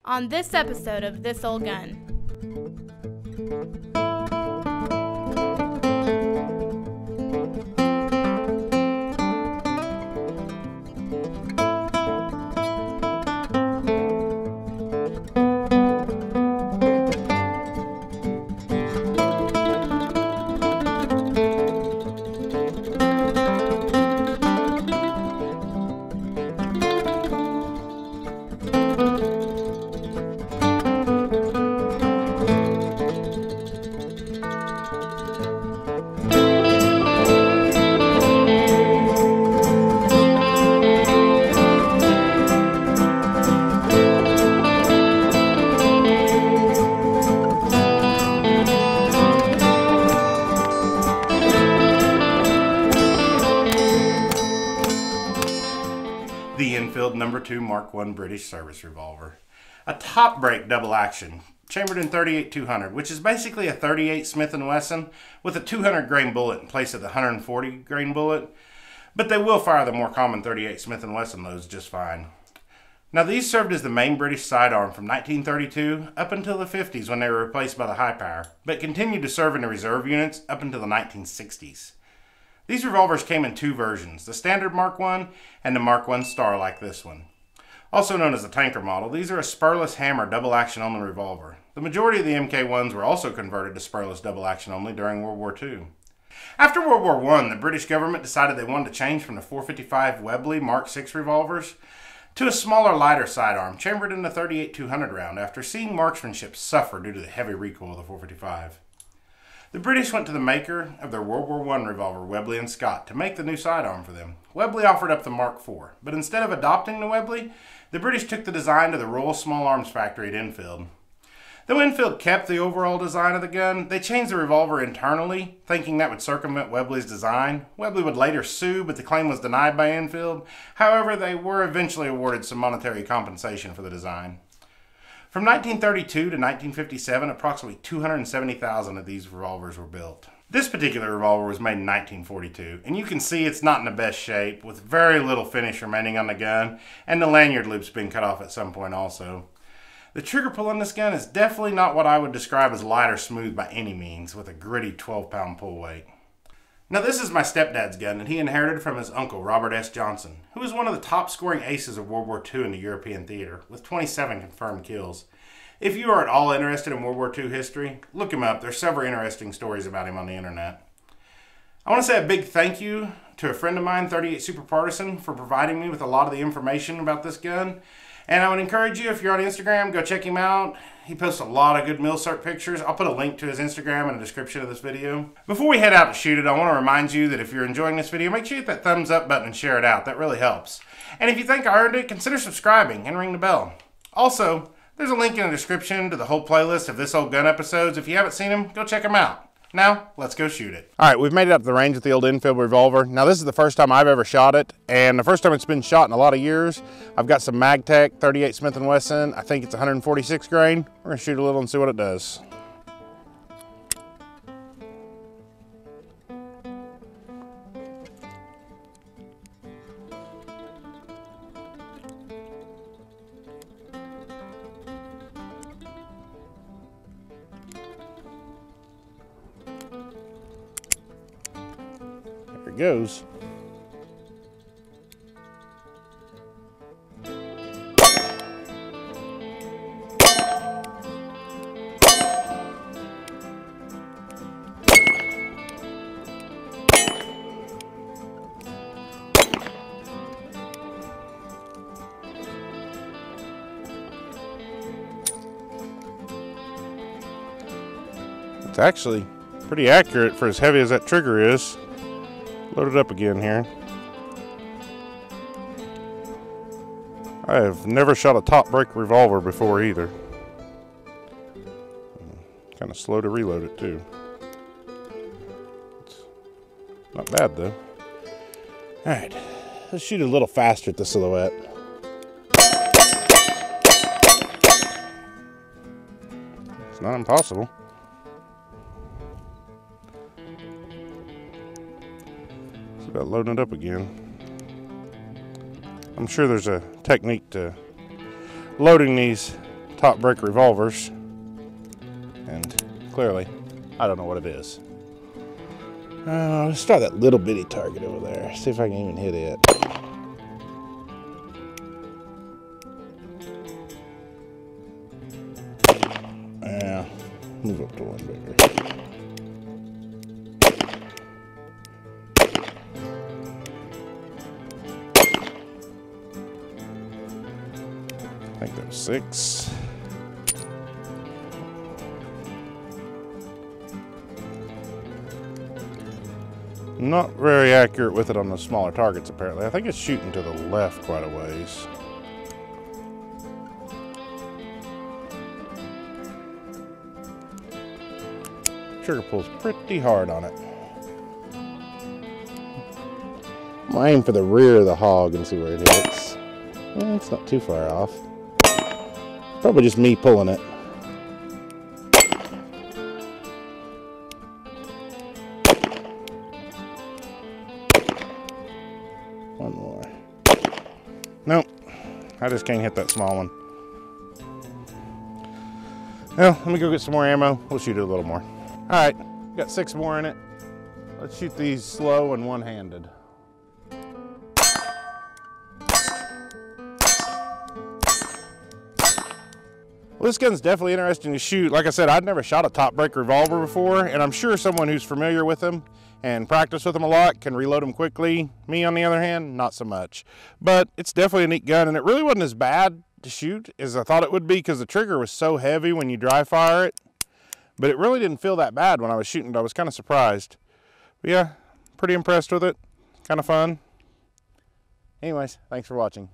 on this episode of This Ole Gun. The Enfield No. 2 Mk1 British service revolver. A top break double action, chambered in 38-200, which is basically a 38 Smith & Wesson with a 200 grain bullet in place of the 140 grain bullet, but they will fire the more common 38 Smith & Wesson loads just fine. Now these served as the main British sidearm from 1932 up until the 50s when they were replaced by the high power, but continued to serve in the reserve units up until the 1960s. These revolvers came in two versions, the standard Mk1 and the Mk1 Star like this one. Also known as the tanker model, these are a spurless hammer double action only revolver. The majority of the Mk1s were also converted to spurless double action only during World War II. After World War I, the British government decided they wanted to change from the .455 Webley Mark VI revolvers to a smaller, lighter sidearm, chambered in the 38-200 round after seeing marksmanship suffer due to the heavy recoil of the .455. The British went to the maker of their World War I revolver, Webley & Scott, to make the new sidearm for them. Webley offered up the Mark IV, but instead of adopting the Webley, the British took the design to the Royal Small Arms Factory at Enfield. Though Enfield kept the overall design of the gun, they changed the revolver internally, thinking that would circumvent Webley's design. Webley would later sue, but the claim was denied by Enfield. However, they were eventually awarded some monetary compensation for the design. From 1932 to 1957, approximately 270,000 of these revolvers were built. This particular revolver was made in 1942, and you can see it's not in the best shape, with very little finish remaining on the gun, and the lanyard loop's been cut off at some point also. The trigger pull on this gun is definitely not what I would describe as light or smooth by any means, with a gritty 12-pound pull weight. Now this is my stepdad's gun that he inherited from his uncle, Robert S. Johnson, who was one of the top scoring aces of World War II in the European theater, with 27 confirmed kills. If you are at all interested in World War II history, look him up. There's several interesting stories about him on the internet. I want to say a big thank you to a friend of mine, 38 Super Partisan, for providing me with a lot of the information about this gun. And I would encourage you, if you're on Instagram, go check him out. He posts a lot of good mil-cert pictures. I'll put a link to his Instagram in the description of this video. Before we head out to shoot it, I want to remind you that if you're enjoying this video, make sure you hit that thumbs up button and share it out. That really helps. And if you think I earned it, consider subscribing and ring the bell. Also, there's a link in the description to the whole playlist of This Ole Gun episodes. If you haven't seen them, go check them out. Now, let's go shoot it. All right, we've made it up to the range with the old Enfield revolver. Now, this is the first time I've ever shot it, and the first time it's been shot in a lot of years. I've got some MagTech 38 Smith & Wesson. I think it's 146 grain. We're gonna shoot a little and see what it does. There it goes. It's actually pretty accurate for as heavy as that trigger is. Load it up again here. I have never shot a top break revolver before either. Kind of slow to reload it too. It's not bad though. Alright, let's shoot a little faster at the silhouette. It's not impossible. It's about loading it up again. I'm sure there's a technique to loading these top break revolvers, and clearly I don't know what it is. Let's try that little bitty target over there, see if I can even hit it. Yeah, move up to one bigger. I think that was 6. Not very accurate with it on the smaller targets, apparently. I think it's shooting to the left quite a ways. Trigger pulls pretty hard on it. I'm gonna aim for the rear of the hog and see where it hits. Well, it's not too far off. Probably just me pulling it. One more. Nope, I just can't hit that small one. Well, let me go get some more ammo. We'll shoot it a little more. All right, got 6 more in it. Let's shoot these slow and one-handed. Well, this gun's definitely interesting to shoot. Like I said, I'd never shot a top break revolver before, and I'm sure someone who's familiar with them and practiced with them a lot can reload them quickly. Me, on the other hand, not so much. But it's definitely a neat gun, and it really wasn't as bad to shoot as I thought it would be because the trigger was so heavy when you dry fire it. But it really didn't feel that bad when I was shooting it. I was kind of surprised. But yeah, pretty impressed with it. Kind of fun. Anyways, thanks for watching.